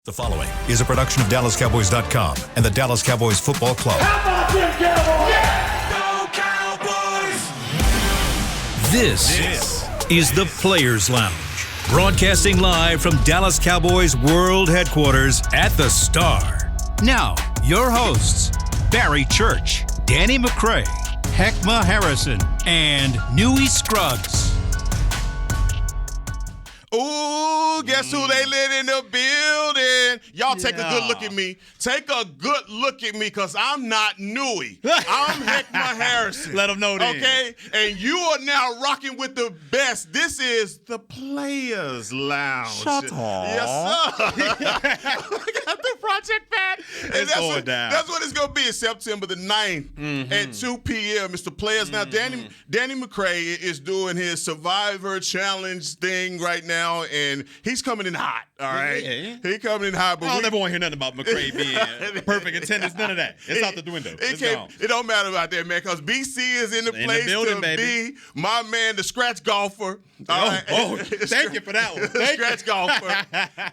The following is a production of DallasCowboys.com and the Dallas Cowboys Football Club. How about them Cowboys? Yeah! Go Cowboys! This is the Players Lounge, broadcasting live from Dallas Cowboys World Headquarters at the Star. Now, your hosts, Barry Church, Danny McRae, Heckma Harrison, and Newey Scruggs. Ooh, guess who they lit in the building? Y'all take a good look at me. Take a good look at me, because I'm not Newey. I'm Heckma Harrison. Let them know that. Okay? And you are now rocking with the best. This is the Players Lounge. Shut up. Yes, sir. I got the project back. It's going down. That's what it's going to be. It's September the 9th at 2 p.m. It's the Players. Now, Danny McRae is doing his Survivor Challenge thing right now. And he's coming in hot, all right? Yeah. He coming in hot. But I don't ever want to hear nothing about McRae being perfect attendance. None of that. It's out the window. It's gone. It don't matter about that, man, because BC is in the place building, to baby. be. My man, the scratch golfer. Thank you for that one. Scratch golfer.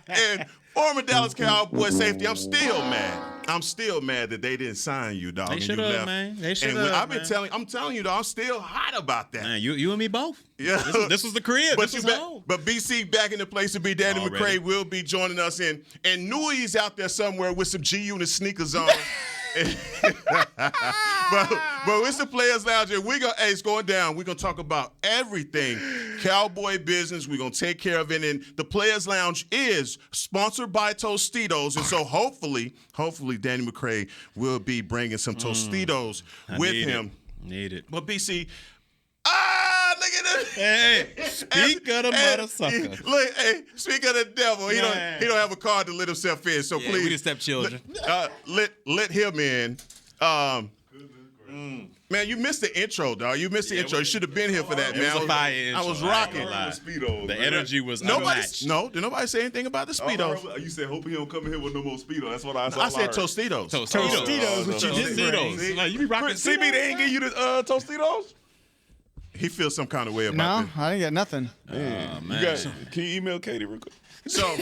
And former Dallas Cowboys safety. I'm still mad that they didn't sign you, dog. They should have, man. They should have. I'm telling you, dog, I'm still hot about that. Man, you and me both. Yeah. This was the crib. But, this was home. but BC back in the place to be. Danny McRae will be joining us in. And Newey's out there somewhere with some G-Unit sneakers on. but it's the Players Lounge, and it's going down. We're gonna talk about everything Cowboy business. We're gonna take care of it. And the Players Lounge is sponsored by Tostitos, and so hopefully, Danny McRae will be bringing some Tostitos with him. Need it. But BC, look at this. Hey, speak of the mother sucker. Look, hey, speak of the devil. He don't have a card to let himself in. So please, we the stepchildren. Let him in. Man, you missed the intro, dog. You missed the intro. You should have been here for that, man. It was a fire intro. I was rocking. The energy was unmatched. Did nobody say anything about the Speedos? You said, hope he don't come in here with no more Speedo. That's what I said. I said Tostitos. Tostitos. What you just said. Like, you be rocking CB, they ain't give you the Tostitos? He feels some kind of way about No, this. I didn't get nothing. Man. Can you email Katie real quick? So,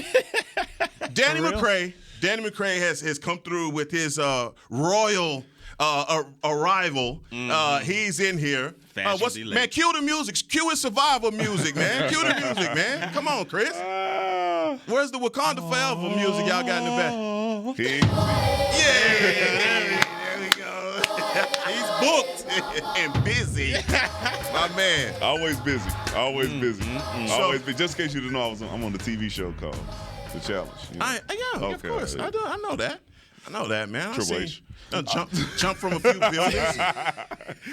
Danny McRae has come through with his royal arrival. He's in here. Man, cue the music. Cue his survival music, man. Cue the music, man. Come on, Chris. Where's the Wakanda Forever music y'all got in the back? Yeah. There we go. He's booked and busy. My man. Always busy. Always busy. Always busy. Just in case you didn't know, I'm on the TV show called The Challenge. You know? Of course. I know that. I know that, man. Triple H. Jump from a few buildings.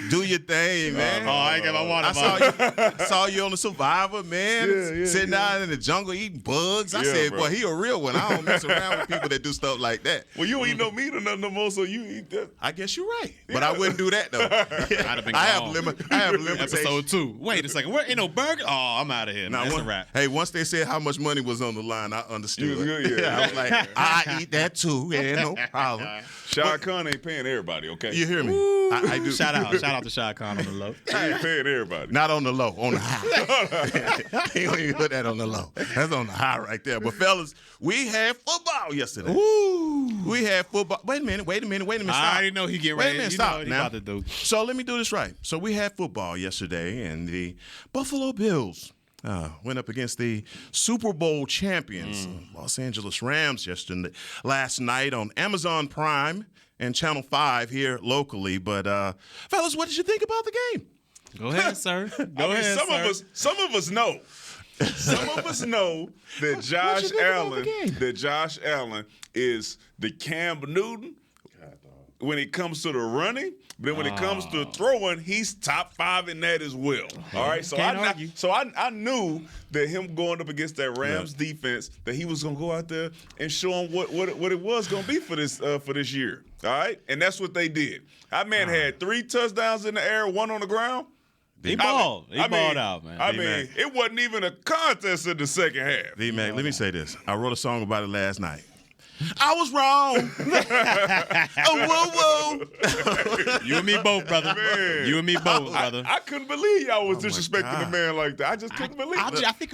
Do your thing, man. I got my water I saw you on the Survivor, man. Sitting down in the jungle eating bugs. I said, bro. boy, he a real one. I don't mess around with people that do stuff like that. Well, you don't eat no meat or nothing no more, so you eat that. I guess you're right. But I wouldn't do that, though. I'd have been I have gone. limitations. Episode 2. Wait a second. Ain't no burger? Oh, I'm out of here. That's a wrap. Hey, once they said how much money was on the line, I understood. Good, yeah. I was like, I eat that too. Yeah, no problem. Shah Khan ain't paying everybody, okay? You hear me? I do. Shout out to Shah Khan on the low. He ain't paying everybody. Not on the low, on the high. He don't even put that on the low. That's on the high right there. But fellas, we had football yesterday. Ooh. We had football. Wait a minute. Stop. I already know he getting ready. Wait a minute, you know stop what he now. about to do. So let me do this right. So we had football yesterday, and the Buffalo Bills went up against the Super Bowl champions, Los Angeles Rams, last night on Amazon Prime and Channel 5 here locally. But, fellas, what did you think about the game? Go ahead, sir. Go ahead, Some of us know. Some of us know that Josh Allen is the Cam Newton when it comes to the running. But then when it comes to throwing, he's top 5 in that as well. All right, so I knew that him going up against that Rams defense, that he was gonna go out there and show him what it was gonna be for this year. All right, and that's what they did. That man had 3 touchdowns in the air, 1 on the ground. He balled. He balled out, man. I mean, it wasn't even a contest in the second half. D-Mac, let me say this. I wrote a song about it last night. I was wrong. Oh, whoa. You and me both, brother. Man. You and me both, brother. I couldn't believe y'all was disrespecting God. a man like that. I just couldn't believe it. I think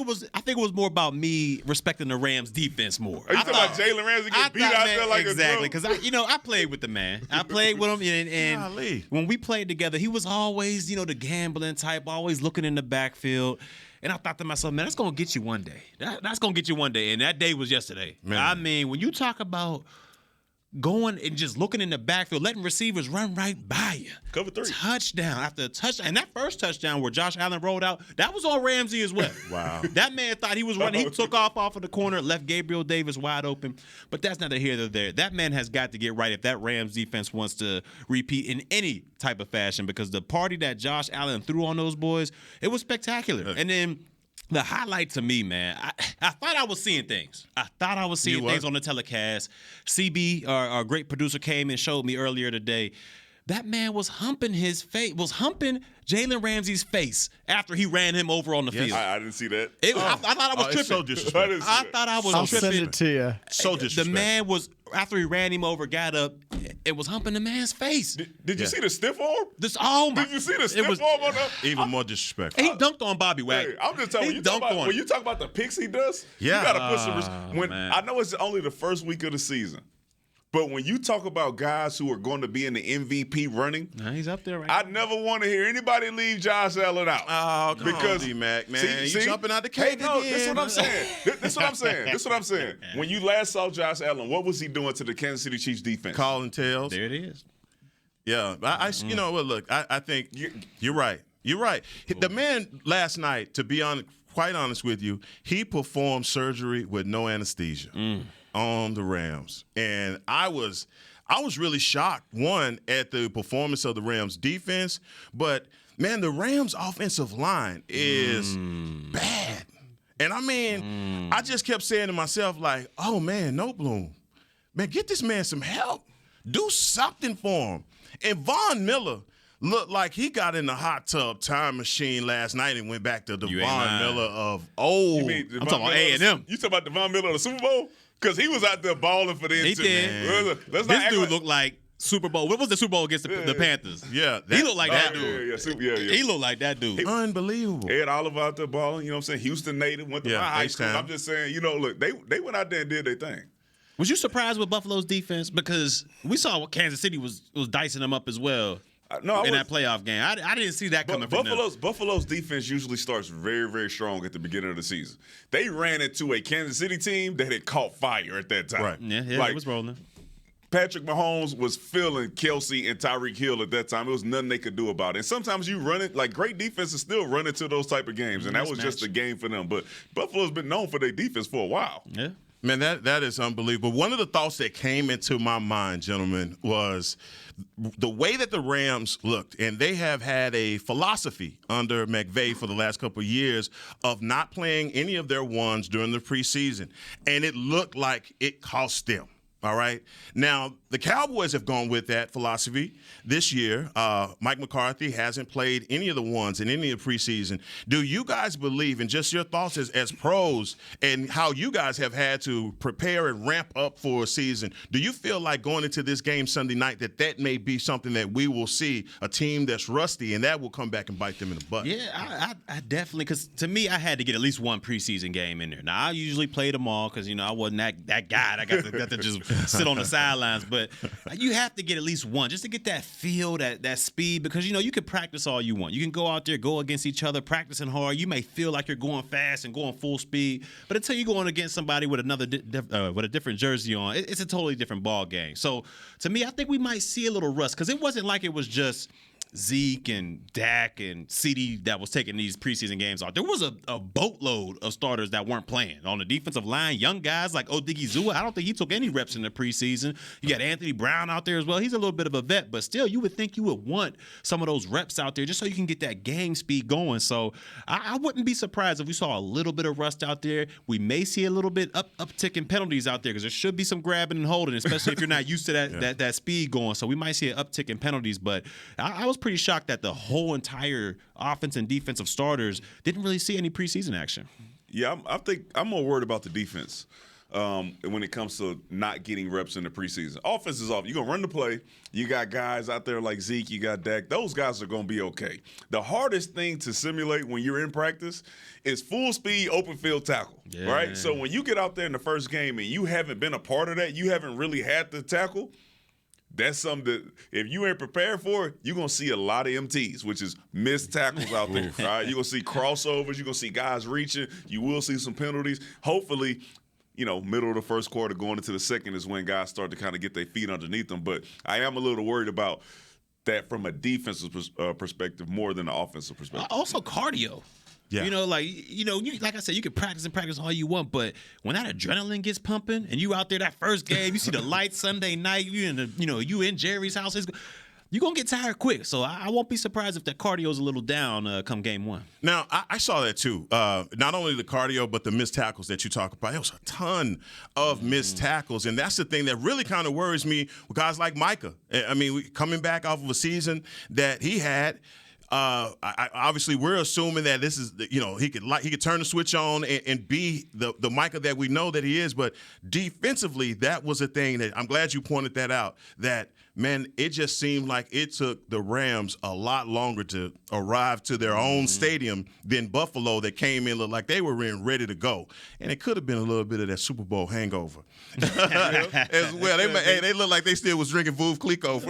it was more about me respecting the Rams defense more. Are you talking about Jalen Ramsey getting beat out there like exactly, a drum? because I played with the man. I played with him, and Golly. when we played together, he was always, the gambling type, always looking in the backfield. And I thought to myself, man, that's gonna get you one day. That's gonna get you one day. And that day was yesterday. Man. I mean, when you talk about going and just looking in the backfield, letting receivers run right by you. Cover 3. Touchdown after touchdown. And that first touchdown where Josh Allen rolled out, that was on Ramsey as well. Wow. That man thought he was running. He took off of the corner, left Gabriel Davis wide open. But that's neither here nor there. That man has got to get right if that Rams defense wants to repeat in any type of fashion, because the party that Josh Allen threw on those boys, it was spectacular. And then the highlight to me, man, I thought I was seeing things. I thought I was seeing things on the telecast. CB, our great producer, came and showed me earlier today. That man was humping Jalen Ramsey's face after he ran him over on the field. I didn't see that. I thought I was tripping. It's so disrespectful. I thought I was I'll tripping. send it to you. So The disrespectful. man was, after he ran him over, got up, it was humping the man's face. Did you see the stiff arm? Did you see the stiff arm on the? Even more disrespectful. He dunked on Bobby Wagner. Hey, I'm just telling you, when you talk about the picks he does, Yeah. you got to put some. Man. I know it's only the first week of the season, but when you talk about guys who are going to be in the MVP running, Nah, he's up there right I never want to hear anybody leave Josh Allen out. Oh, come Because- on, D-Mac, man. You jumping out the Hey, cake no, again. this is what I'm saying. This is what I'm saying. This is what I'm saying. When you last saw Josh Allen, what was he doing to the Kansas City Chiefs defense? Calling tails. There it is. Yeah, you know what? Look, I think you're right. You're right. The man last night, to be quite honest with you, he performed surgery with no anesthesia on the Rams, and I was really shocked. One, at the performance of the Rams defense, but man, the Rams offensive line is bad, and I mean, I just kept saying to myself like, oh man, no Bloom, man, get this man some help. Do something for him. And Von Miller looked like he got in the hot tub time machine last night and went back to the You ain't Von lying. Miller of old. You mean I'm talking about A&M. You talking about Devon Miller of the Super Bowl? Because he was out there balling for the He too. did. Let's not This act dude like, looked like Super Bowl. What was the Super Bowl against the Panthers? Yeah, He looked like that yeah, dude. yeah. He looked like that dude. unbelievable. Ed Oliver out there balling, you know what I'm saying? Houston native, went to my high school. H-Town. I'm just saying, look, they went out there and did their thing. Was you surprised with Buffalo's defense? Because we saw what Kansas City was dicing them up as well in that playoff game. I didn't see that coming from them. Buffalo's defense usually starts very, very strong at the beginning of the season. They ran into a Kansas City team that had caught fire at that time. Right. Yeah, it was rolling. Patrick Mahomes was feeling Kelsey and Tyreek Hill at that time. It was nothing they could do about it. And sometimes you run it, like great defenses still run into those type of games, and that was just a game for them. But Buffalo's been known for their defense for a while. Yeah. Man, that is unbelievable. One of the thoughts that came into my mind, gentlemen, was the way that the Rams looked. And they have had a philosophy under McVay for the last couple of years of not playing any of their ones during the preseason. And it looked like it cost them. All right. Now, the Cowboys have gone with that philosophy this year. Mike McCarthy hasn't played any of the ones in any of the preseason. Do you guys believe, and just your thoughts as pros and how you guys have had to prepare and ramp up for a season, do you feel like going into this game Sunday night that may be something that we will see a team that's rusty and that will come back and bite them in the butt? Yeah, I definitely, because to me, I had to get at least one preseason game in there. Now, I usually play them all because, I wasn't that guy that got to just sit on the sidelines. But you have to get at least one just to get that feel, that speed, because, you can practice all you want. You can go out there, go against each other, practicing hard. You may feel like you're going fast and going full speed, but until you're going against somebody with with a different jersey on, it's a totally different ball game. So, to me, I think we might see a little rust because it wasn't like it was just Zeke and Dak and CD that was taking these preseason games off. There was a boatload of starters that weren't playing on the defensive line. Young guys like Odigizua, I don't think he took any reps in the preseason. You got Anthony Brown out there as well. He's a little bit of a vet, but still, you would think you would want some of those reps out there just so you can get that game speed going. So I wouldn't be surprised if we saw a little bit of rust out there. We may see a little bit uptick in penalties out there because there should be some grabbing and holding, especially if you're not used to that speed going. So we might see an uptick in penalties, but I was pretty shocked that the whole entire offense and defensive starters didn't really see any preseason action. Yeah, I think I'm more worried about the defense. when it comes to not getting reps in the preseason. Offense is off. You're going to run the play. You got guys out there like Zeke. You got Dak. Those guys are going to be okay. The hardest thing to simulate when you're in practice is full speed open field tackle, right? So when you get out there in the first game and you haven't been a part of that, you haven't really had to tackle, that's something that if you ain't prepared for it, you're going to see a lot of MTs, which is missed tackles out there. All right? You're going to see crossovers. You're going to see guys reaching. You will see some penalties. Hopefully, middle of the first quarter going into the second is when guys start to kind of get their feet underneath them. But I am a little worried about that from a defensive perspective more than an offensive perspective. Also cardio. Yeah. Like I said, you can practice and practice all you want, but when that adrenaline gets pumping and you out there that first game, you see the lights Sunday night, you in Jerry's house, you're going to get tired quick. So I won't be surprised if that cardio's a little down come game one. Now, I saw that too. Not only the cardio, but the missed tackles that you talk about. There was a ton of missed tackles, and that's the thing that really kind of worries me with guys like Micah. I mean, coming back off of a season that he had, obviously, we're assuming that this is, he could turn the switch on and be the Micah that we know that he is. But defensively, that was a thing that I'm glad you pointed that out. That, man, it just seemed like it took the Rams a lot longer to arrive to their own stadium than Buffalo that came in looked like they were ready to go. And it could have been a little bit of that Super Bowl hangover as well. They look like they still was drinking Veuve Clicquot.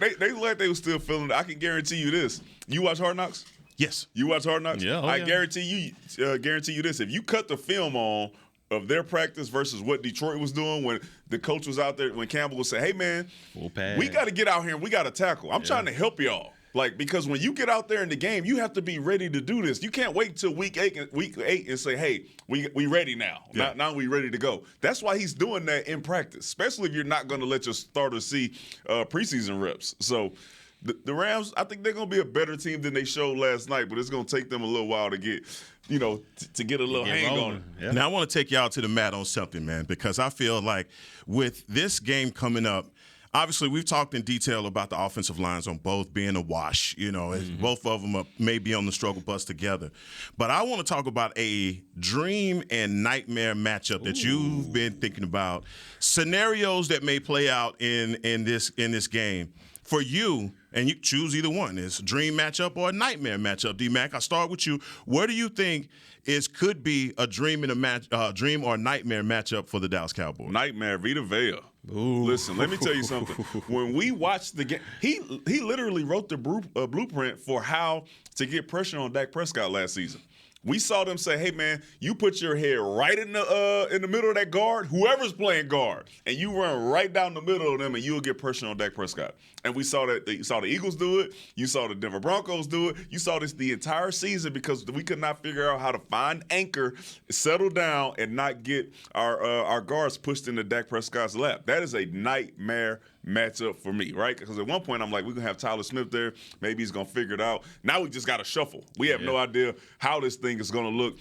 They look like they were still feeling it. I can guarantee you this. You watch Hard Knocks? Yes. You watch Hard Knocks? Yeah. I guarantee you this. If you cut the film on of their practice versus what Detroit was doing when the coach was out there, when Campbell would say, hey, man, we got to get out here and we got to tackle. I'm trying to help y'all. Because when you get out there in the game, you have to be ready to do this. You can't wait till week eight and say, hey, we ready now. Yeah. Now we ready to go. That's why he's doing that in practice, especially if you're not going to let your starters see preseason reps. So the Rams, I think they're going to be a better team than they showed last night, but it's going to take them a little while to get to get a little hang on it. Yeah. Now, I want to take y'all to the mat on something, man, because I feel like with this game coming up, obviously, we've talked in detail about the offensive lines on both being a wash. Both of them may be on the struggle bus together. But I want to talk about a dream and nightmare matchup that you've been thinking about, scenarios that may play out in this game. For you, and you choose either one, is a dream matchup or a nightmare matchup. D-Mac, I'll start with you. Where do you think could be a dream dream or nightmare matchup for the Dallas Cowboys? Nightmare, Vita Vea. Ooh. Listen, let me tell you something. When we watched the game, he literally wrote the blueprint for how to get pressure on Dak Prescott last season. We saw them say, hey, man, you put your head right in the middle of that guard, whoever's playing guard, and you run right down the middle of them, and you'll get pressure on Dak Prescott. And we saw that. You saw the Eagles do it. You saw the Denver Broncos do it. You saw this the entire season because we could not figure out how to find anchor, settle down, and not get our guards pushed into Dak Prescott's lap. That is a nightmare matchup for me, right? Because at one point I'm like, we're going to have Tyler Smith there. Maybe he's going to figure it out. Now we just got to shuffle. We have no idea how this thing is going to look,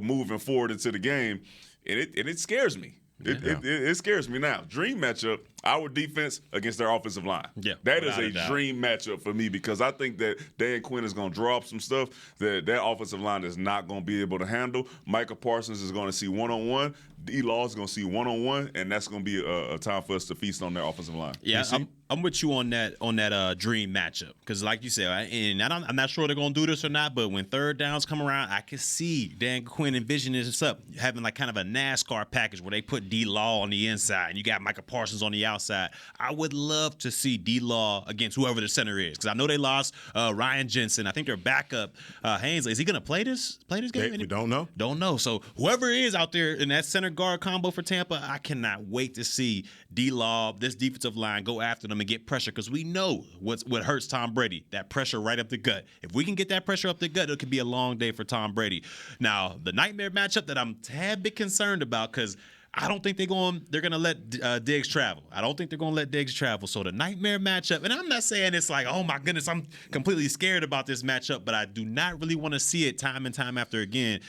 moving forward into the game. And it scares me. It scares me now. Dream matchup, our defense against their offensive line. Yeah, that is a dream matchup for me because I think that Dan Quinn is going to draw up some stuff that offensive line is not going to be able to handle. Micah Parsons is going to see one-on-one. D-Law is going to see one-on-one, and that's going to be a time for us to feast on their offensive line. Yeah, I'm with you on that dream matchup because, like you said, and I'm not sure they're going to do this or not, but when third downs come around, I can see Dan Quinn envisioning this up, having like kind of a NASCAR package where they put D-Law on the inside and you got Micah Parsons on the outside. I would love to see D-Law against whoever the center is because I know they lost Ryan Jensen. I think their backup, Hainsley. Is he going to play this game? We don't know. Don't know. So whoever is out there in that center guard combo for Tampa, I cannot wait to see D-Law, this defensive line, go after them and get pressure because we know what hurts Tom Brady, that pressure right up the gut. If we can get that pressure up the gut, it could be a long day for Tom Brady. Now, the nightmare matchup that I'm a tad bit concerned about because I don't think they're going to let Diggs travel. I don't think they're going to let Diggs travel. So the nightmare matchup, and I'm not saying it's like, oh, my goodness, I'm completely scared about this matchup, but I do not really want to see it time and time after again,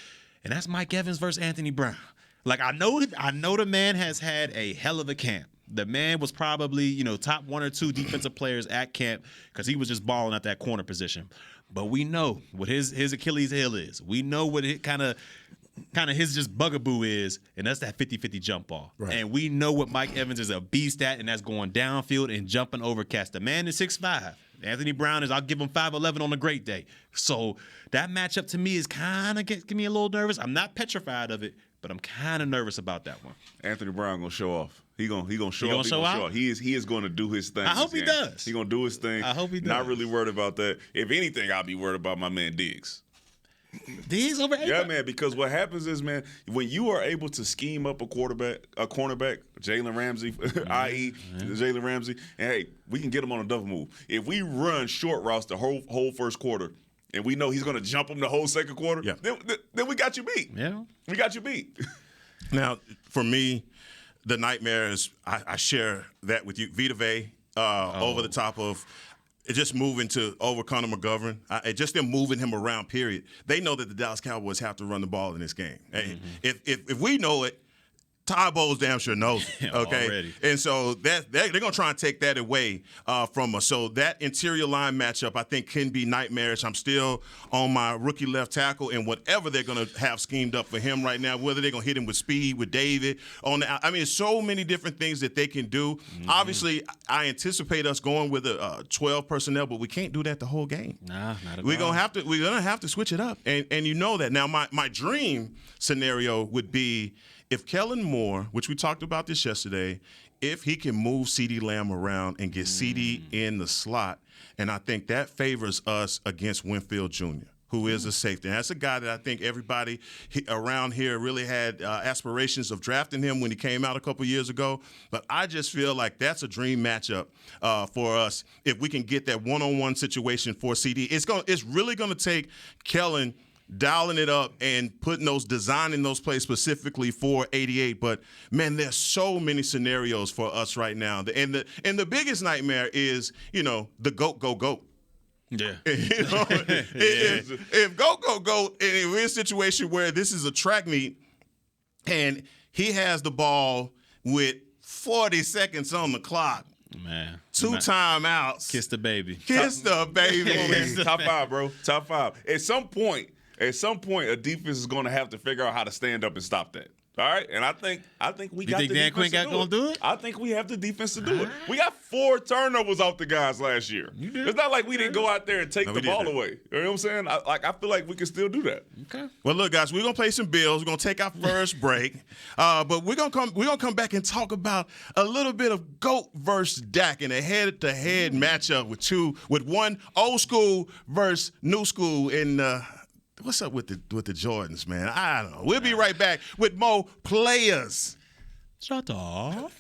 and that's Mike Evans versus Anthony Brown. Like, I know the man has had a hell of a camp. The man was probably, top one or two defensive players at camp because he was just balling at that corner position. But we know what his Achilles heel is. We know what it kind of kind of his just bugaboo is, and that's that 50-50 jump ball. Right. And we know what Mike Evans is a beast at, and that's going downfield and jumping over cats. The man is 6'5". Anthony Brown is, I'll give him 5'11" on a great day. So that matchup to me is kind of getting me a little nervous. I'm not petrified of it, but I'm kind of nervous about that one. Anthony Brown gonna show off. He gonna show off. He is going to do his thing. I hope he does. He gonna do his thing. I hope he does. Not really worried about that. If anything, I'll be worried about my man Diggs. Diggs over Yeah, man, because what happens is, man, when you are able to scheme up a cornerback, Jalen Ramsey, i.e. Jalen Ramsey, and hey, we can get him on a double move. If we run short routes the whole first quarter, and we know he's going to jump him the whole second quarter, then we got you beat. Yeah. We got you beat. Now, for me, the nightmare is, I share that with you, Vita Vea, over the top of just moving to over Connor McGovern, just them moving him around, period. They know that the Dallas Cowboys have to run the ball in this game. Mm-hmm. If we know it, Todd Bowles damn sure knows it, okay? Already. And so they're going to try and take that away from us. So that interior line matchup, I think, can be nightmarish. I'm still on my rookie left tackle, and whatever they're going to have schemed up for him right now, whether they're going to hit him with speed, with David. There's so many different things that they can do. Mm-hmm. Obviously, I anticipate us going with a 12 personnel, but we can't do that the whole game. Nah, not at all. We're gonna have to switch it up, and you know that. Now, my dream scenario would be if Kellen Moore, which we talked about this yesterday, if he can move CeeDee Lamb around and get CeeDee in the slot, and I think that favors us against Winfield Jr., who is a safety. And that's a guy that I think everybody around here really had aspirations of drafting him when he came out a couple years ago. But I just feel like that's a dream matchup for us if we can get that one-on-one situation for CeeDee. It's really going to take Kellen dialing it up and designing those plays specifically for 88. But, man, there's so many scenarios for us right now. And the biggest nightmare is, the GOAT. Yeah. If GOAT, and if we're in a situation where this is a track meet and he has the ball with 40 seconds on the clock, man, 2 timeouts. Kiss the baby. Top 5, bro. Top 5. At some point, a defense is going to have to figure out how to stand up and stop that. All right, and I think we got the defense. You think Dan Quinn got going to do it? I think we have the defense to do it. We got 4 turnovers off the guys last year. It's not like we didn't go out there and take the ball away. You know what I'm saying? I feel like we can still do that. Okay. Well, look, guys, we're gonna play some bills. We're gonna take our first break, but we're gonna come back and talk about a little bit of GOAT versus Dak in a head-to-head matchup with one old school versus new school in. What's up with the Jordans, man? I don't know. We'll be right back with more players. Shut up.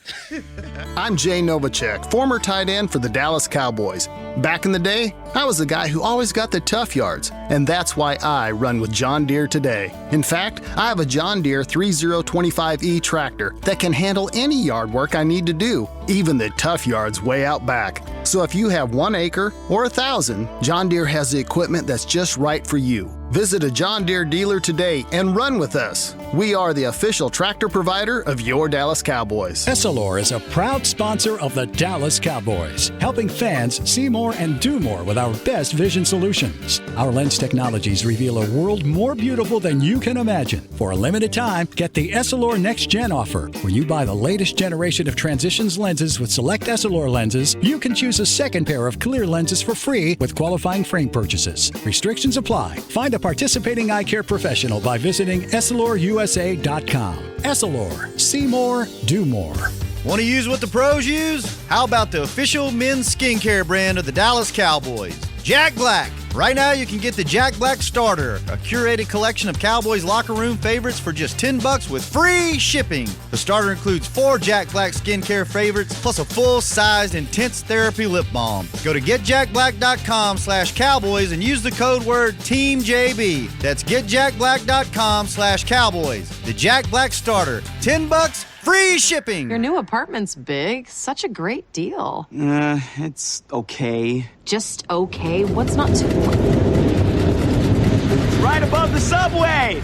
I'm Jay Novacek, former tight end for the Dallas Cowboys. Back in the day, I was the guy who always got the tough yards, and that's why I run with John Deere today. In fact, I have a John Deere 3025E tractor that can handle any yard work I need to do, even the tough yards way out back. So if you have 1 acre or 1,000, John Deere has the equipment that's just right for you. Visit a John Deere dealer today and run with us. We are the official tractor provider of your Dallas Cowboys. Essilor is a proud sponsor of the Dallas Cowboys, helping fans see more and do more with our best vision solutions. Our lens technologies reveal a world more beautiful than you can imagine. For a limited time, get the Essilor Next Gen offer. When you buy the latest generation of Transitions lenses with select Essilor lenses, you can choose a second pair of clear lenses for free with qualifying frame purchases. Restrictions apply. Find a participating eye care professional by visiting EssilorUSA.com. Essilor. See more, do more. Want to use what the pros use? How about the official men's skincare brand of the Dallas Cowboys, Jack Black? Right now you can get the Jack Black Starter, a curated collection of Cowboys locker room favorites for just $10 with free shipping. The starter includes 4 Jack Black skincare favorites plus a full-sized intense therapy lip balm. Go to getjackblack.com/Cowboys and use the code word TEAMJB. That's getjackblack.com/Cowboys. The Jack Black Starter, $10, free shipping. Your new apartment's big. Such a great deal. It's okay. Just okay? What's not to... It's right above the subway!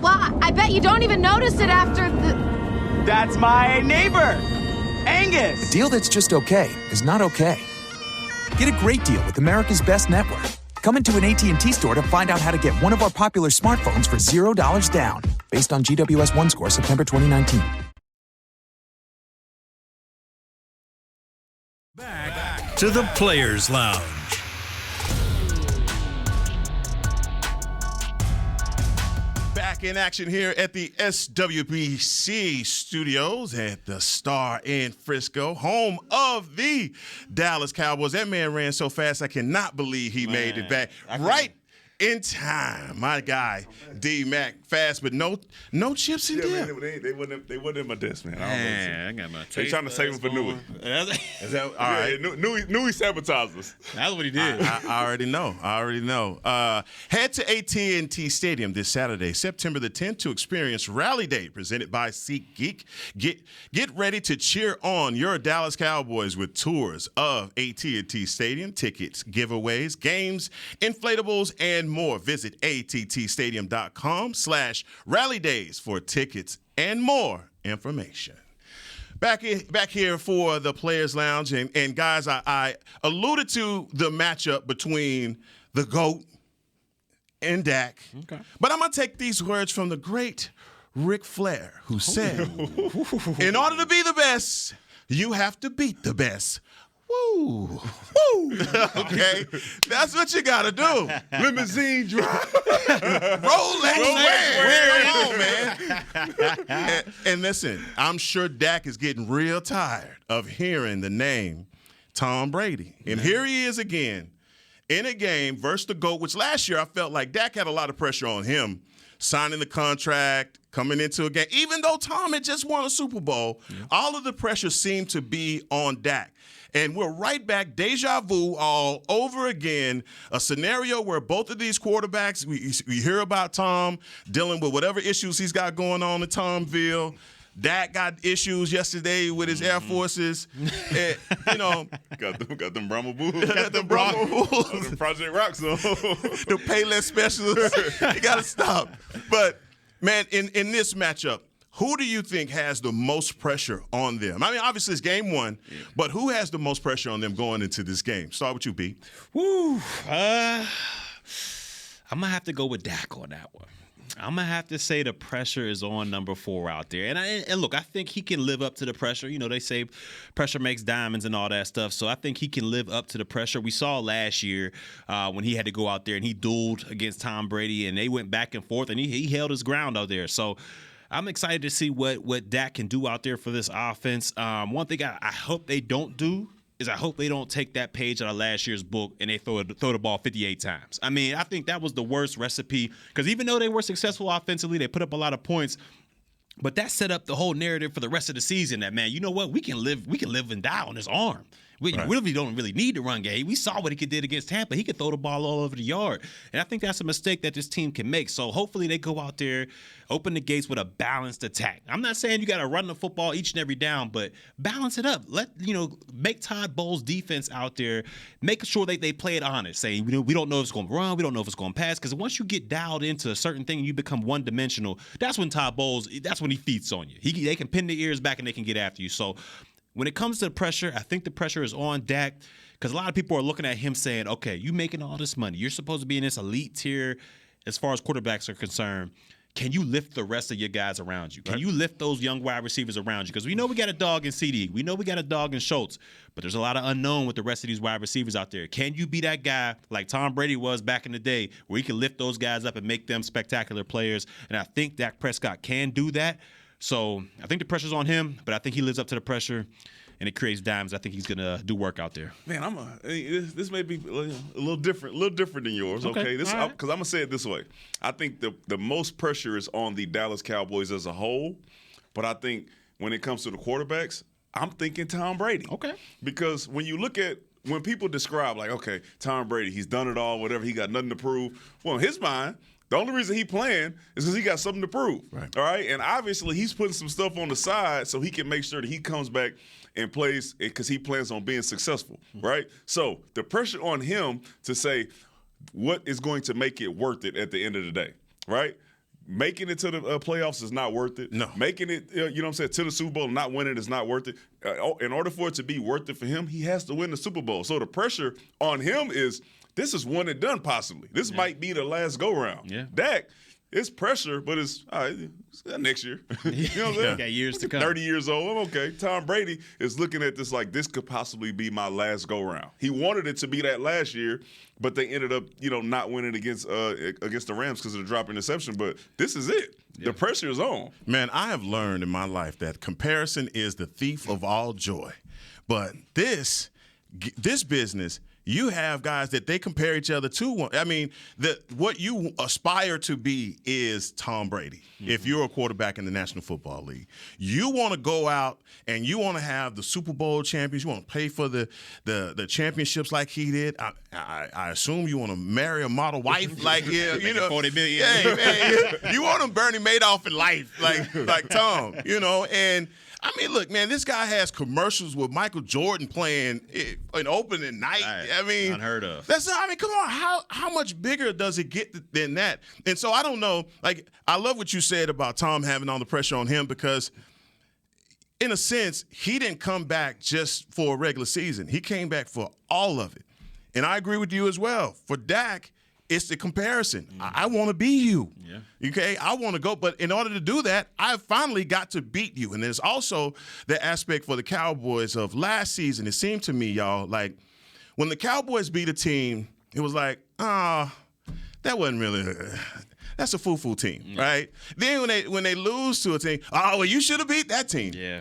Well, I bet you don't even notice it after the... That's my neighbor, Angus. A deal that's just okay is not okay. Get a great deal with America's Best Network. Come into an AT&T store to find out how to get one of our popular smartphones for $0 down. Based on GWS 1 score, September 2019. Back to the Players Lounge. Back in action here at the SWBC studios at the Star in Frisco, home of the Dallas Cowboys. That man ran so fast, I cannot believe he made it back right in time. My guy, D-Mac, fast, but no chips in there. Man, they wasn't in my desk, man. I got my They trying to save him for Newey. Is that all right? Newey sabotaged us. That's what he did. I already know. Head to AT&T Stadium this Saturday, September the 10th, to experience Rally Day presented by SeatGeek. Get ready to cheer on your Dallas Cowboys with tours of AT&T Stadium, tickets, giveaways, games, inflatables, and more. Visit attstadium.com/Rally Days for tickets and more information. Back here for the Players Lounge, and guys, I alluded to the matchup between the GOAT and Dak. Okay. But I'm going to take these words from the great Ric Flair, who said, in order to be the best, you have to beat the best. Woo! Okay, that's what you gotta do. Limousine drive. Rolex wear. Come on, man. And listen, I'm sure Dak is getting real tired of hearing the name Tom Brady. And here he is again in a game versus the GOAT, which last year I felt like Dak had a lot of pressure on him, signing the contract, coming into a game. Even though Tom had just won a Super Bowl, all of the pressure seemed to be on Dak. And we're right back, deja vu all over again, a scenario where both of these quarterbacks, we hear about Tom dealing with whatever issues he's got going on in Tomville. Dak got issues yesterday with his Air Forces. And, got them Brahma Bulls. Got them Brahma Bulls. Them Project Rocks on. The Payless specialists. You got to stop. But, man, in this matchup, who do you think has the most pressure on them? I mean, obviously it's game one, but who has the most pressure on them going into this game? Start with you, B. Woo. I'm going to have to go with Dak on that one. I'm going to have to say the pressure is on number 4 out there. And look, I think he can live up to the pressure. You know, they say pressure makes diamonds and all that stuff. So I think he can live up to the pressure. We saw last year when he had to go out there and he dueled against Tom Brady, and they went back and forth, and he held his ground out there. So I'm excited to see what Dak can do out there for this offense. One thing I hope they don't do is I hope they don't take that page out of last year's book and they throw the ball 58 times. I mean, I think that was the worst recipe because even though they were successful offensively, they put up a lot of points. But that set up the whole narrative for the rest of the season that, man, you know what? We can live and die on his arm. We really don't really need the run game. We saw what he did against Tampa. He could throw the ball all over the yard. And I think that's a mistake that this team can make. So hopefully they go out there, open the gates with a balanced attack. I'm not saying you got to run the football each and every down, but balance it up. Make Todd Bowles' defense out there, make sure they play it honest, saying, we don't know if it's going to run, we don't know if it's going to pass. Because once you get dialed into a certain thing and you become one-dimensional, that's when Todd Bowles, that's when he feeds on you. They can pin their ears back and they can get after you. So when it comes to the pressure, I think the pressure is on Dak because a lot of people are looking at him saying, okay, you making all this money. You're supposed to be in this elite tier as far as quarterbacks are concerned. Can you lift the rest of your guys around you? Can you lift those young wide receivers around you? Because we know we got a dog in CD. We know we got a dog in Schultz. But there's a lot of unknown with the rest of these wide receivers out there. Can you be that guy like Tom Brady was back in the day where he can lift those guys up and make them spectacular players? And I think Dak Prescott can do that. So I think the pressure's on him, but I think he lives up to the pressure, and it creates dimes. I think he's gonna do work out there. Man, this may be a little different than yours. Okay, because I'm gonna say it this way. I think the most pressure is on the Dallas Cowboys as a whole, but I think when it comes to the quarterbacks, I'm thinking Tom Brady. Okay, because when you look at when people describe like, okay, Tom Brady, he's done it all, whatever, he got nothing to prove. Well, in his mind, the only reason he playing is because he got something to prove. Right. All right. And obviously he's putting some stuff on the side so he can make sure that he comes back and plays because he plans on being successful. Right. So the pressure on him to say what is going to make it worth it at the end of the day. Right. Making it to the playoffs is not worth it. No. Making it, to the Super Bowl and not winning is not worth it. In order for it to be worth it for him, he has to win the Super Bowl. So the pressure on him is this is one and done possibly. This might be the last go-round. Yeah. Dak, it's pressure, but it's next year. You know what I'm saying? Got years to come. 30 years old. I'm okay. Tom Brady is looking at this like this could possibly be my last go-round. He wanted it to be that last year, but they ended up, not winning against the Rams because of the drop interception. But this is it. Yeah. The pressure is on. Man, I have learned in my life that comparison is the thief of all joy. But this business, you have guys that they compare each other to. I mean, what you aspire to be is Tom Brady. Mm-hmm. If you're a quarterback in the National Football League, you want to go out and you want to have the Super Bowl champions. You want to play for the championships like he did. I assume you want to marry a model wife like $40 million. Hey, man, you want to Bernie Madoff in life like Tom. And. I mean, look, man, this guy has commercials with Michael Jordan playing an opening night. I mean, unheard of. Come on, how much bigger does it get than that? And so I don't know. Like, I love what you said about Tom having all the pressure on him because, in a sense, he didn't come back just for a regular season. He came back for all of it. And I agree with you as well. For Dak, it's the comparison. I want to be you. Yeah. Okay? I want to go. But in order to do that, I finally got to beat you. And there's also the aspect for the Cowboys of last season. It seemed to me, y'all, like when the Cowboys beat a team, it was like, that wasn't really that's a foo-foo team, right? Then when they lose to a team, well, you should have beat that team. Yeah.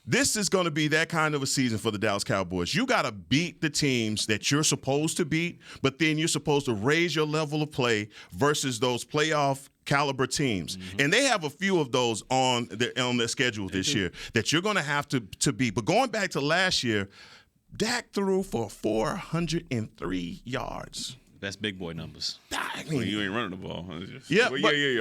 This is going to be that kind of a season for the Dallas Cowboys. You got to beat the teams that you're supposed to beat, but then you're supposed to raise your level of play versus those playoff caliber teams. Mm-hmm. And they have a few of those on their schedule this year that you're going to have to beat. But going back to last year, Dak threw for 403 yards. That's big boy numbers. You ain't running the ball. Yeah,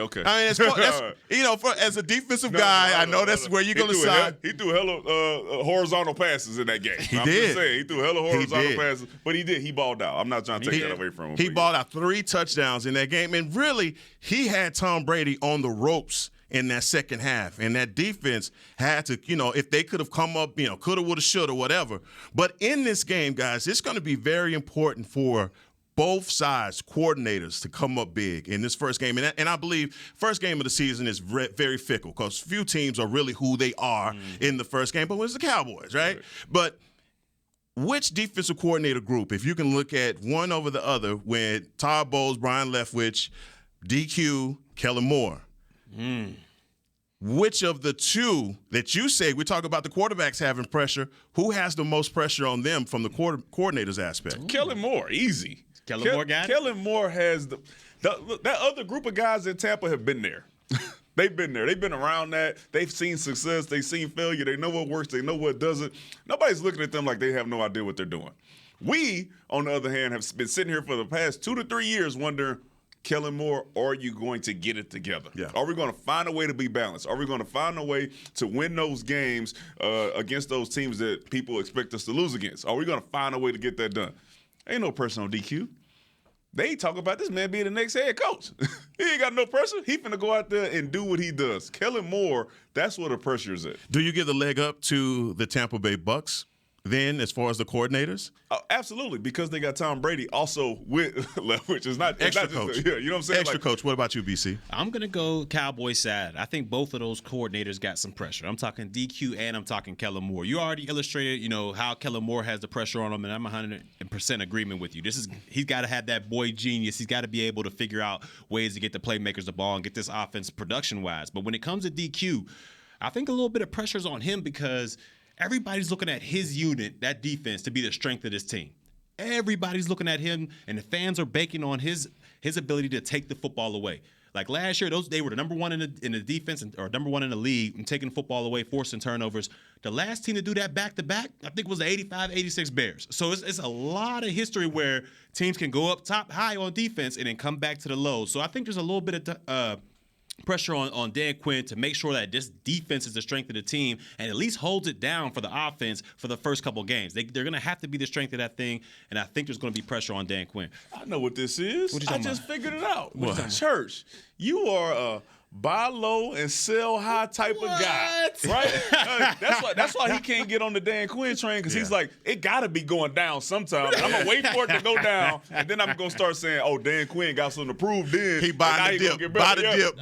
okay. I mean, as a defensive guy, I know that's where you're going to side. He threw hella horizontal passes in that game. He I'm did. Just saying, he threw hella horizontal passes, but he did. He balled out. I'm not trying to take that away from him. He balled out 3 touchdowns in that game, and really, he had Tom Brady on the ropes in that second half. And that defense had to, if they could have come up, coulda, woulda, shoulda, whatever. But in this game, guys, it's going to be very important for both sides, coordinators, to come up big in this first game. And I believe first game of the season is very fickle because few teams are really who they are in the first game, but it's the Cowboys, right? But which defensive coordinator group, if you can look at one over the other, when Todd Bowles, Brian Leftwich, DQ, Kellen Moore, which of the two that you say, we talk about the quarterbacks having pressure, who has the most pressure on them from the coordinator's aspect? Kellen Moore, easy. Kellen Moore got it? Kellen Moore has that other group of guys in Tampa have been there. They've been there. They've been around that. They've seen success. They've seen failure. They know what works. They know what doesn't. Nobody's looking at them like they have no idea what they're doing. We, on the other hand, have been sitting here for the past 2 to 3 years wondering, Kellen Moore, are you going to get it together? Yeah. Are we going to find a way to be balanced? Are we going to find a way to win those games against those teams that people expect us to lose against? Are we going to find a way to get that done? Ain't no pressure on DQ. They talk about this man being the next head coach. He ain't got no pressure. He finna go out there and do what he does. Kellen Moore, that's where the pressure is at. Do you give the leg up to the Tampa Bay Bucks then as far as the coordinators? Absolutely, because they got Tom Brady also with Leftwich. It's not extra just coach. You know what I'm saying? Extra coach. What about you, BC? I'm going to go Cowboys side. I think both of those coordinators got some pressure. I'm talking DQ and I'm talking Kellen Moore. You already illustrated, how Kellen Moore has the pressure on him, and I'm 100% agreement with you. He's got to have that boy genius. He's got to be able to figure out ways to get the playmakers the ball and get this offense production-wise. But when it comes to DQ, I think a little bit of pressure is on him because everybody's looking at his unit, that defense, to be the strength of this team. Everybody's looking at him, and the fans are banking on his ability to take the football away. Like last year, they were the number one in the defense or number one in the league in taking the football away, forcing turnovers. The last team to do that back-to-back, I think, was the 85-86 Bears. So it's a lot of history where teams can go up top high on defense and then come back to the low. So I think there's a little bit of pressure on Dan Quinn to make sure that this defense is the strength of the team and at least holds it down for the offense for the first couple of games. They're going to have to be the strength of that thing, and I think there's going to be pressure on Dan Quinn. I know what this is. What you I just figured it out. What? Church, you are a buy low and sell high type of guy, right? That's why he can't get on the Dan Quinn train because he's like, it got to be going down sometime. I'm gonna wait for it to go down, and then I'm gonna start saying, oh, Dan Quinn got something to prove. Then he buy the dip, buy the dip.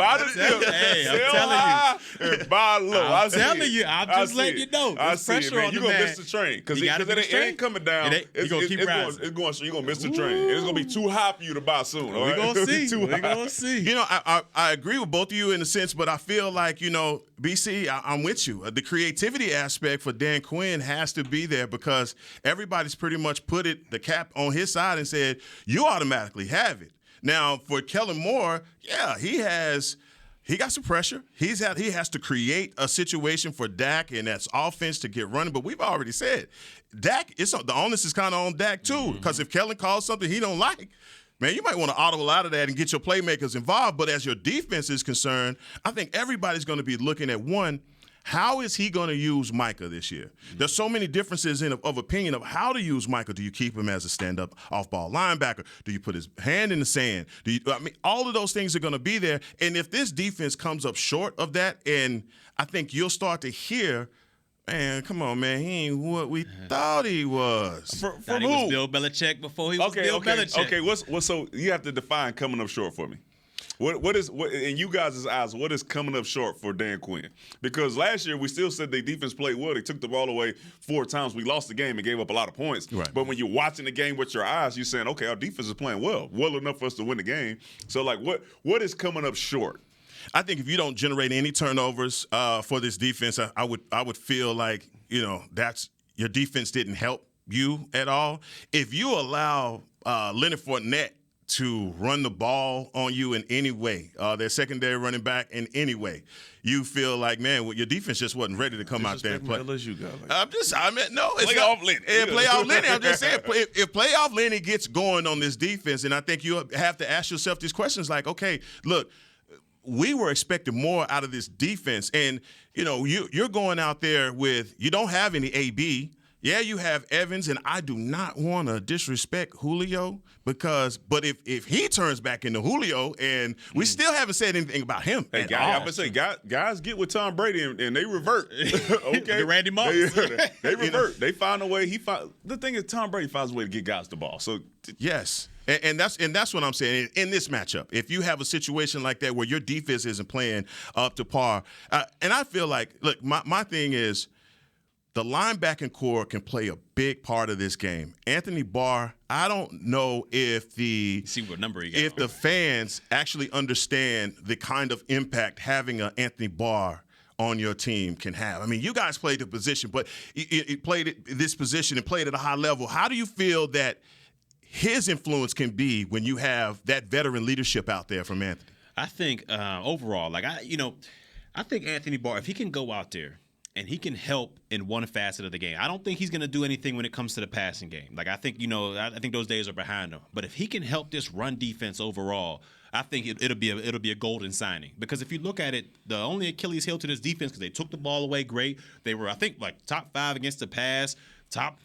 Hey, I'm telling you, and buy low. I'm telling you, I'm just letting you know. There's pressure on the man. You're gonna miss the train because it ain't coming down. You're gonna keep rising. You're gonna miss the train. And it's gonna be too high for you to buy soon. We're gonna see. We're gonna see. You know, I agree with both of you in a sense, but I feel like, you know, BC, I'm with you. The creativity aspect for Dan Quinn has to be there because everybody's pretty much put the cap on his side and said, you automatically have it. Now, for Kellen Moore, yeah, he got some pressure. He has to create a situation for Dak and that's offense to get running. But we've already said, Dak, the onus is kind of on Dak too, because if Kellen calls something he don't like, man, you might want to audible out of that and get your playmakers involved. But as your defense is concerned, I think everybody's going to be looking at one, how is he going to use Micah this year? There's so many differences of opinion of how to use Micah. Do you keep him as a stand-up off-ball linebacker? Do you put his hand in the sand? All of those things are going to be there. And if this defense comes up short of that, and I think you'll start to hear, man, come on, man. He ain't what we thought he was. From who? He was Bill Belichick before he was Bill Belichick. Okay, so you have to define coming up short for me. What in you guys' eyes, what is coming up short for Dan Quinn? Because last year we still said their defense played well. They took the ball away 4 times. We lost the game and gave up a lot of points. Right. But when you're watching the game with your eyes, you're saying, okay, our defense is playing well enough for us to win the game. So, like, what is coming up short? I think if you don't generate any turnovers for this defense, I would feel like, you know, that's your defense didn't help you at all. If you allow Leonard Fournette to run the ball on you in any way, their secondary running back in any way, you feel like, man, your defense just wasn't ready to come out there and play. LSU guy. It's playoff Lenny. Playoff Lenny. I'm just saying, if playoff Lenny gets going on this defense, and I think you have to ask yourself these questions like, okay, look, we were expecting more out of this defense, and you know you're going out there with, you don't have any AB. Yeah, you have Evans, and I do not want to disrespect Julio but if he turns back into Julio, and we still haven't said anything about him. Hey, guys get with Tom Brady and they revert. Okay, the Randy Moss. They revert. They find a way. The thing is, Tom Brady finds a way to get guys the ball. So yes. And that's what I'm saying. In this matchup, if you have a situation like that where your defense isn't playing up to par, and I feel like, look, my thing is, the linebacking core can play a big part of this game. Anthony Barr, I don't know if the fans actually understand the kind of impact having an Anthony Barr on your team can have. I mean, you guys played the position, but you played this position and played at a high level. How do you feel that his influence can be when you have that veteran leadership out there from Anthony? I think overall, I think Anthony Barr, if he can go out there and he can help in one facet of the game, I don't think he's going to do anything when it comes to the passing game. Like, I think those days are behind him. But if he can help this run defense overall, I think it'll be a golden signing. Because if you look at it, the only Achilles heel to this defense, because they took the ball away great. They were, I think, like top 5 against the pass, top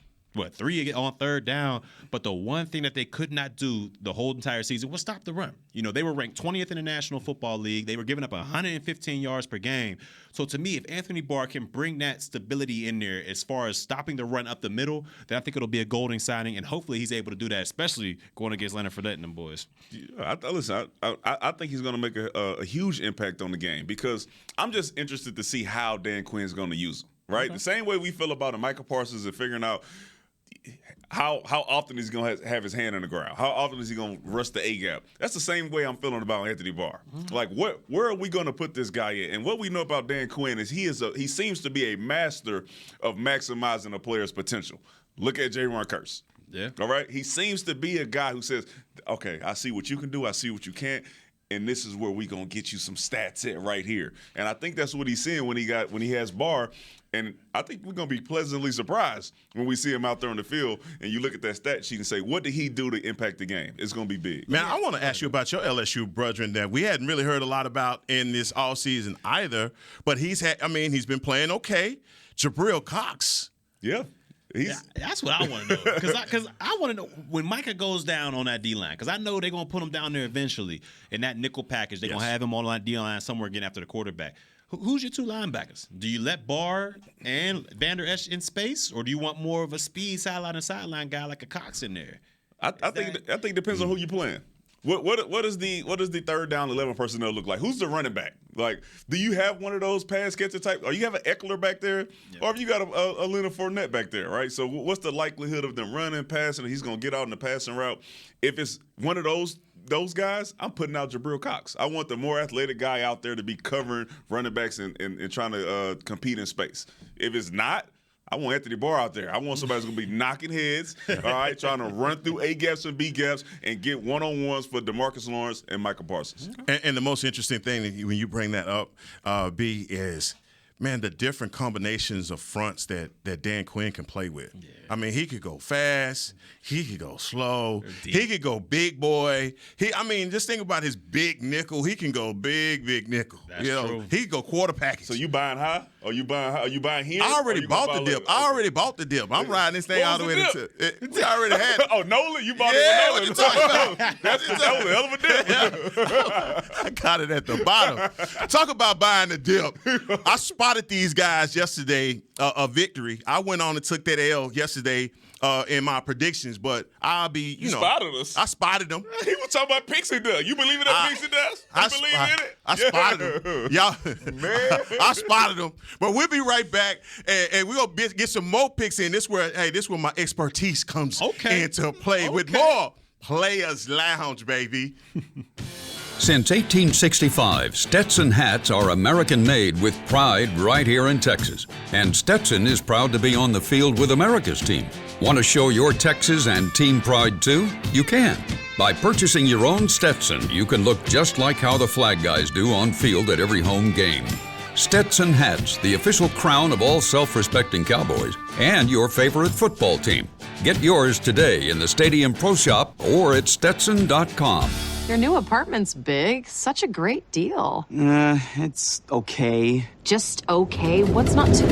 3 on third down. But the one thing that they could not do the whole entire season was stop the run. You know, they were ranked 20th in the National Football League. They were giving up 115 yards per game. So to me, if Anthony Barr can bring that stability in there as far as stopping the run up the middle, then I think it'll be a golden signing, and hopefully he's able to do that, especially going against Leonard Fournette and them boys. Yeah, I think he's going to make a huge impact on the game, because I'm just interested to see how Dan Quinn's going to use him, right? Okay. The same way we feel about Micah Parsons and figuring out how often he's going to have his hand on the ground. How often is he going to rush the A-gap? That's the same way I'm feeling about Anthony Barr. Mm-hmm. Like, where are we going to put this guy in? And what we know about Dan Quinn is he seems to be a master of maximizing a player's potential. Look at Jaron Kearse. Yeah. All right? He seems to be a guy who says, okay, I see what you can do. I see what you can't. And this is where we're going to get you some stats at right here. And I think that's what he's seeing when he has Barr. And I think we're going to be pleasantly surprised when we see him out there on the field and you look at that stat sheet and say, what did he do to impact the game? It's going to be big. Man, I want to ask you about your LSU brethren that we hadn't really heard a lot about in this offseason either. But he's been playing okay. Jabril Cox. Yeah. That's what I want to know. Because I want to know when Micah goes down on that D-line, because I know they're going to put him down there eventually in that nickel package. They're going to have him on that D-line somewhere getting after the quarterback. Who's your two linebackers? Do you let Barr and Vander Esch in space, or do you want more of a speed sideline and sideline guy like a Cox in there? I think it depends on who you're playing. What does the third down 11 personnel look like? Who's the running back? Like, do you have one of those pass catcher type? Or you have an Eckler back there, or have you got a Leonard Fournette back there, right? So what's the likelihood of them running, passing, and he's going to get out in the passing route? If it's one of those guys, I'm putting out Jabril Cox. I want the more athletic guy out there to be covering running backs and trying to compete in space. If it's not, I want Anthony Barr out there. I want somebody who's going to be knocking heads, all right, trying to run through A gaps and B gaps and get one-on-ones for DeMarcus Lawrence and Michael Parsons. And the most interesting thing when you bring that up, B, is, man, the different combinations of fronts that Dan Quinn can play with. Yeah. I mean, he could go fast. He could go slow. He could go big boy. Just think about his big nickel. He can go big nickel. That's true. He could go quarter package. So you buying high? Or you buying here? I already bought the dip. I already bought the dip. I'm riding this thing all the way to it. I already had it. Oh, Nolan? You bought it with Nolan? That was a hell of a dip. Yeah. I got it at the bottom. Talk about buying the dip. I spotted these guys yesterday, a victory. I went on and took that L yesterday in my predictions, but I'll be, you spotted us. I spotted them. He was talking about pixie dust. You believe in that pixie dust? You believe in it? I spotted them. Y'all, man. I spotted them. But we'll be right back, and we're going to get some more picks in. This is where my expertise comes into play with more Players Lounge, baby. Since 1865, Stetson hats are American-made with pride right here in Texas. And Stetson is proud to be on the field with America's team. Want to show your Texas and team pride too? You can. By purchasing your own Stetson, you can look just like how the flag guys do on field at every home game. Stetson hats, the official crown of all self-respecting Cowboys, and your favorite football team. Get yours today in the Stadium Pro Shop or at Stetson.com. Your new apartment's big. Such a great deal. It's okay. Just okay? What's not too...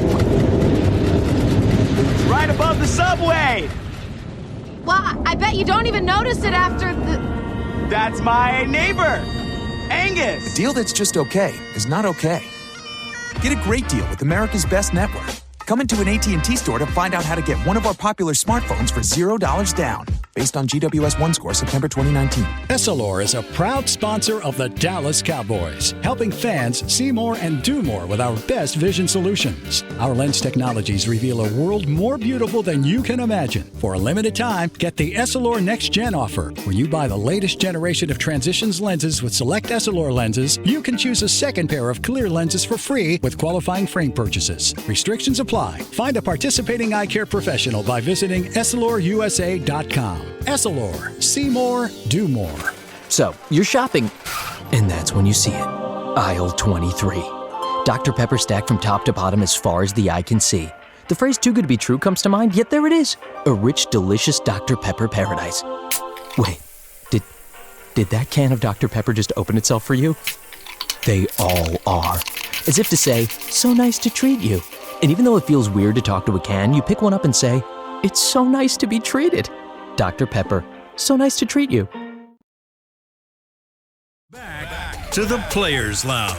Right above the subway! Well, I bet you don't even notice it after the... That's my neighbor, Angus. A deal that's just okay is not okay. Get a great deal with America's Best Network. Come into an AT&T store to find out how to get one of our popular smartphones for $0 down. Based on GWS 1 score, September 2019. Essilor is a proud sponsor of the Dallas Cowboys, helping fans see more and do more with our best vision solutions. Our lens technologies reveal a world more beautiful than you can imagine. For a limited time, get the Essilor Next Gen offer. When you buy the latest generation of Transitions lenses with select Essilor lenses, you can choose a second pair of clear lenses for free with qualifying frame purchases. Restrictions apply. Find a participating eye care professional by visiting EssilorUSA.com. Essilor. See more, do more. So, you're shopping, and that's when you see it. Aisle 23. Dr. Pepper stacked from top to bottom as far as the eye can see. The phrase too good to be true comes to mind, yet there it is. A rich, delicious Dr. Pepper paradise. Wait, did that can of Dr. Pepper just open itself for you? They all are. As if to say, so nice to treat you. And even though it feels weird to talk to a can, you pick one up and say, it's so nice to be treated. Dr. Pepper, so nice to treat you. Back to the Players Lounge.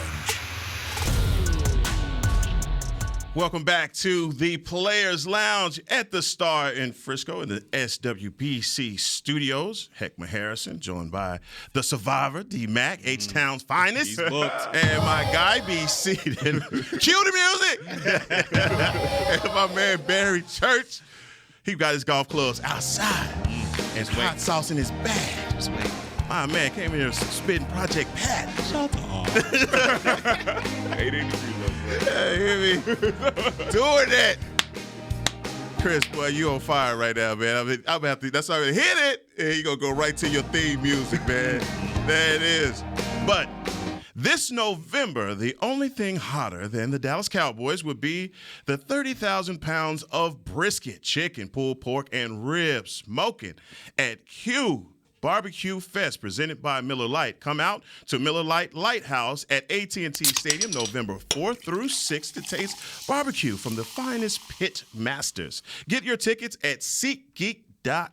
Welcome back to the Players Lounge at the Star in Frisco in the SWBC studios. Heckma Harrison, joined by the Survivor, D-Mac, H-Town's finest, and my guy, BC. Cue the music! And my man, Barry Church. He got his golf clubs outside and hot sauce in his bag. Just wait. My man came in here spitting Project Pat. Shut up. 88 degrees up. Hey, hear me? Doing that. Chris, boy, you on fire right now, man. I'm about to, that's already hit it. And you going to go right to your theme music, man. There it is. But this November, the only thing hotter than the Dallas Cowboys would be the 30,000 pounds of brisket, chicken, pulled pork, and ribs smoking at Q Barbecue Fest presented by Miller Lite. Come out to Miller Lite Lighthouse at AT&T Stadium November 4th through 6th to taste barbecue from the finest pit masters. Get your tickets at SeatGeek.com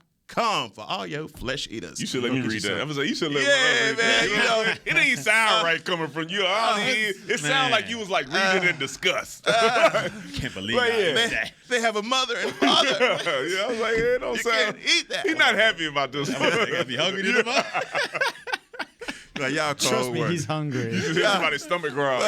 for all your flesh eaters. You should let me read that. I was like, you should let me read that. You know, it didn't sound right coming from you. It sounded like you was like reading in disgust. Can't believe that. They have a mother and father. Yeah, I was like, it don't sound. Can't eat that. He's not happy about this. They gotta be hungry to the Now, y'all cold Trust me, work. he's hungry. Somebody's stomach growl.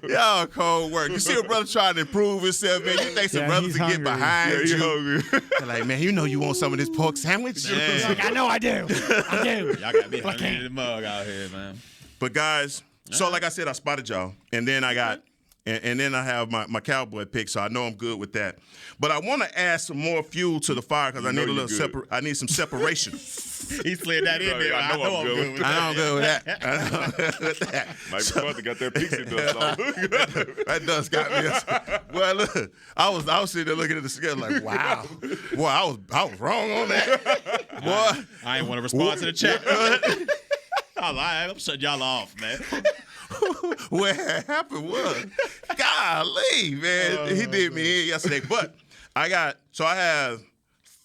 Y'all cold work. You see a brother trying to improve himself, man. You think some brothers to get behind you. Hungry. They're like, man, you know you want some of this pork sandwich? Man. Like, I know I do. I do. Y'all got me hungry to the mug out here, man. But guys, so like I said, I spotted y'all, and then I got, and then I have my Cowboy pick, so I know I'm good with that. But I want to add some more fuel to the fire because I need a little I need some separation. He slid that in there. I know I'm good with that. I don't go with that. I don't go with that. Mike McCarthy got that pixie dust on. That dust got me. Well, look, I was sitting there looking at the scale like, wow, boy, I was wrong on that. Boy, I ain't want to respond to the chat. I'm shutting y'all off, man. What happened was, golly, man, he did me in yesterday. But I have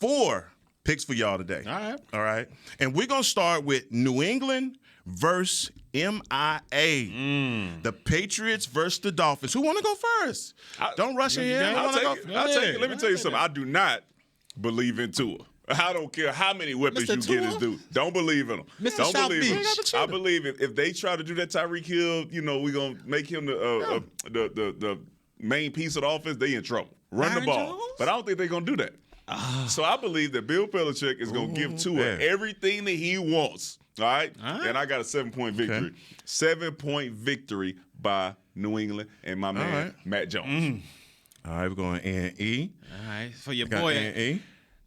4 picks for y'all today. All right. And we're going to start with New England versus MIA. The Patriots versus the Dolphins. Who want to go first? Don't rush in here. I'll take it. Let me tell you something. I do not believe in Tua. I don't care how many weapons you get his dude. Don't believe in him. Don't believe him. I believe if they try to do that Tyreek Hill, we're going to make him the main piece of the offense, they in trouble. Run the ball. But I don't think they're going to do that. So I believe that Bill Belichick is going to give Tua everything that he wants. All right? And I got a 7-point victory. 7-point victory by New England and my man, Matt Jones. All right, we're going N-E. All right, for your boy. N-E.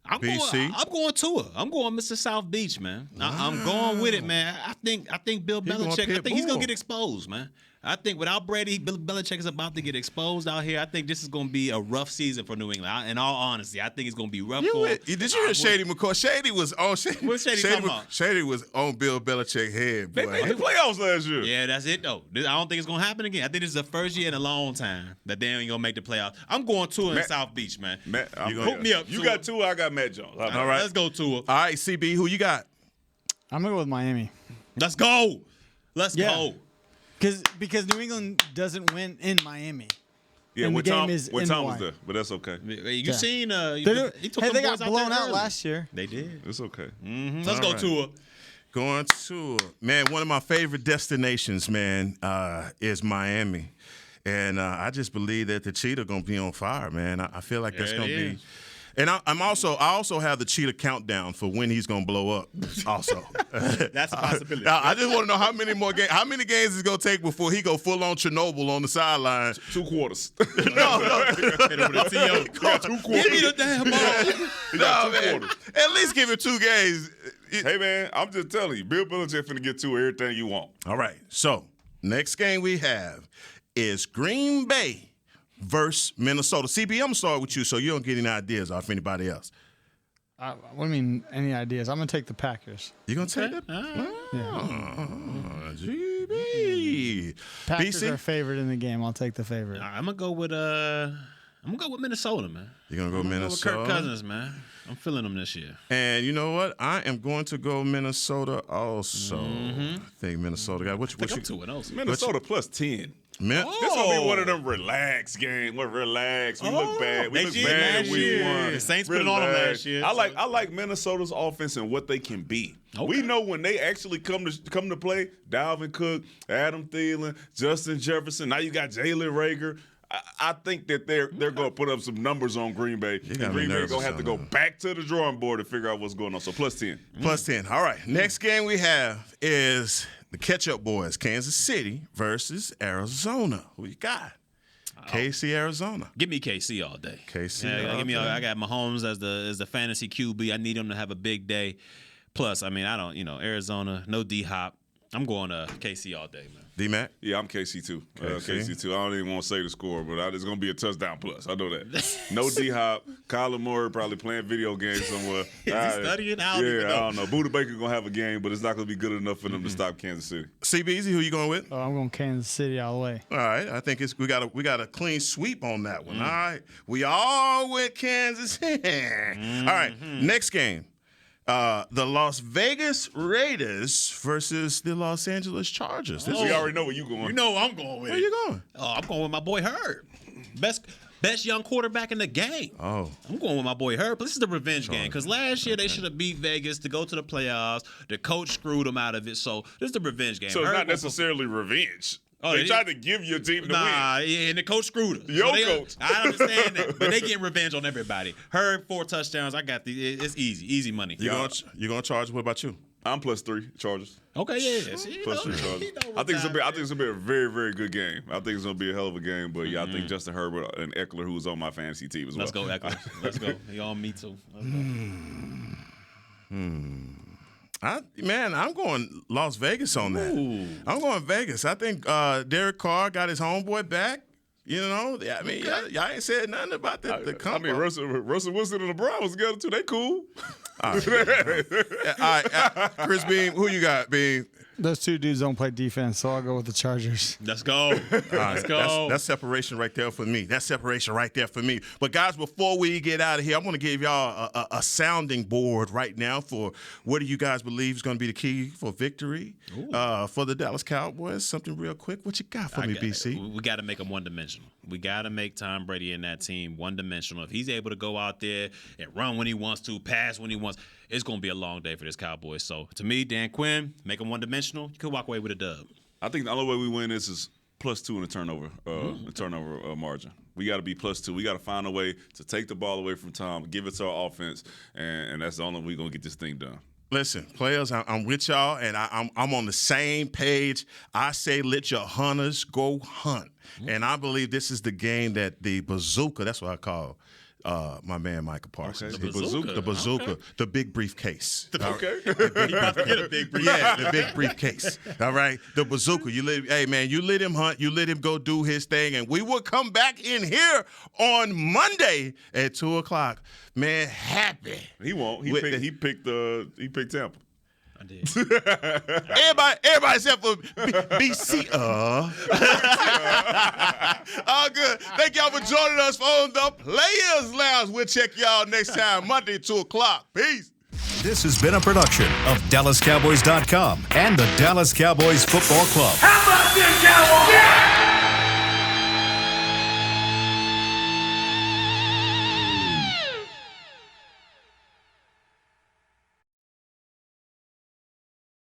I'm going Tua. I'm going Mr. South Beach, man. I'm going with it, man. I think Bill Belichick. I think he's gonna get exposed, man. I think without Brady, Bill Belichick is about to get exposed out here. I think this is going to be a rough season for New England. In all honesty, I think it's going to be rough for him. Did you hear Shady McCoy? Shady was on What's Shady talking about? Shady was on Bill Belichick's head, boy. They made the playoffs last year. Yeah, that's it, though. I don't think it's going to happen again. I think this is the first year in a long time that they ain't going to make the playoffs. I'm going Tua in South Beach, man. Hook me up. You got Tua, I got Matt Jones. All right. Let's go Tua. All right, CB, who you got? I'm going to go with Miami. Let's go. Let's go. Because New England doesn't win in Miami. Yeah, and when the game Tom is was Hawaii. there, but that's okay. You seen? They got blown out last year. They did. It's okay. Let's go Tua. Going Tua. Man, one of my favorite destinations, man, is Miami. And I just believe that the Cheetah going to be on fire, man. I feel like that's going to be. And I also have the Cheetah countdown for when he's going to blow up also. That's a possibility. I just want to know how many games it's going to take before he go full on Chernobyl on the sideline. 2 quarters. No. 2 quarters. Give me the damn ball. No, man. At least give him 2 games. Hey, man, I'm just telling you, Bill Belichick finna get to everything you want. All right. So, next game we have is Green Bay versus Minnesota. CB, I'm going to start with you so you don't get any ideas off anybody else. What do you mean, any ideas? I'm going to take the Packers. You going to take the GB. Packers BC? are favored in the game. I'll take the favorite. I'm going to go with Minnesota, man. You're going to go Minnesota? With Kirk Cousins, man. I'm feeling them this year. And you know what? I am going to go Minnesota also. I think Minnesota got what you Minnesota plus 10. This gonna be one of them relaxed games. We look bad. We look bad in week 1. The Saints put it on them last year. I like Minnesota's offense and what they can be. Okay. We know when they actually come to play. Dalvin Cook, Adam Thielen, Justin Jefferson. Now you got Jalen Reagor. I think that they're going to put up some numbers on Green Bay. And Green Bay going to have to go back to the drawing board to figure out what's going on. So plus 10. Plus 10. All right. Next game we have is the Ketchup Boys, Kansas City versus Arizona. Who you got? KC, Arizona. Give me KC all day. KC. I got Mahomes as the fantasy QB. I need him to have a big day. Plus, I don't, Arizona, no D-Hop. I'm going to KC all day, man. D-Mac? Yeah, I'm KC too. KC too. I don't even want to say the score, but it's going to be a touchdown plus. I know that. No D-Hop. Kyler Murray probably playing video games somewhere. Is he studying? I don't know. Buda Baker going to have a game, but it's not going to be good enough for them to stop Kansas City. CBZ, who you going with? I'm going Kansas City all the way. All right. I think we got a clean sweep on that one. All right. We all with Kansas City. All right. Next game. The Las Vegas Raiders versus the Los Angeles Chargers. We already know where you're going. You know where I'm going with. Where you going? I'm going with my boy Herb. Best young quarterback in the game. Oh. I'm going with my boy Herb. This is the revenge game because last year they should have beat Vegas to go to the playoffs. The coach screwed them out of it. So this is the revenge game. So it's not necessarily revenge. They tried to give your team the win. And the coach screwed us. Your coach. I understand that, but they getting revenge on everybody. Herb 4 touchdowns. I got it's easy money. You gonna charge? What about you? I'm +3 Chargers. Okay, yeah. +3 Chargers. I think it's gonna be a very, very good game. I think it's gonna be a hell of a game. But I think Justin Herbert and Eckler, who's on my fantasy team as well. Let's go, Eckler. Let's go. He on me too. I'm going Las Vegas on that. Ooh. I'm going Vegas. I think Derek Carr got his homeboy back. You know, I mean, y'all ain't said nothing about the combo. I mean, Russell Wilson and the Browns together too. They cool. All right. Chris Beam, who you got, Beam? Those two dudes don't play defense, so I'll go with the Chargers. Let's go. Let's go. That's separation right there for me. But, guys, before we get out of here, I want to give y'all a sounding board right now for what do you guys believe is going to be the key for victory for the Dallas Cowboys. Something real quick. What you got for me, BC? We got to make them one-dimensional. We got to make Tom Brady and that team one-dimensional. If he's able to go out there and run when he wants to, pass when he wants, it's going to be a long day for this Cowboys. So, to me, Dan Quinn, make them one-dimensional. You could walk away with a dub. I think the only way we win this is +2 in the turnover margin. We got to be +2. We got to find a way to take the ball away from Tom, give it to our offense, and that's the only way we're going to get this thing done. Listen, players, I'm with y'all, and I'm on the same page. I say let your hunters go hunt. And I believe this is the game that the bazooka, that's what I call my man Michael Parsons. Okay. The bazooka, Okay. the big briefcase. Okay. He about to get a big briefcase. Yeah, the big briefcase. All right, the bazooka. You let him hunt. You let him go do his thing, and we will come back in here on Monday at 2:00. Man, happy. He won't. He picked Tampa. I did. Everybody except for BC. All good. Thank y'all for joining us on the Players Lounge. We'll check y'all next time, Monday, 2:00. Peace. This has been a production of DallasCowboys.com and the Dallas Cowboys Football Club. How about this, Cowboys? Yeah!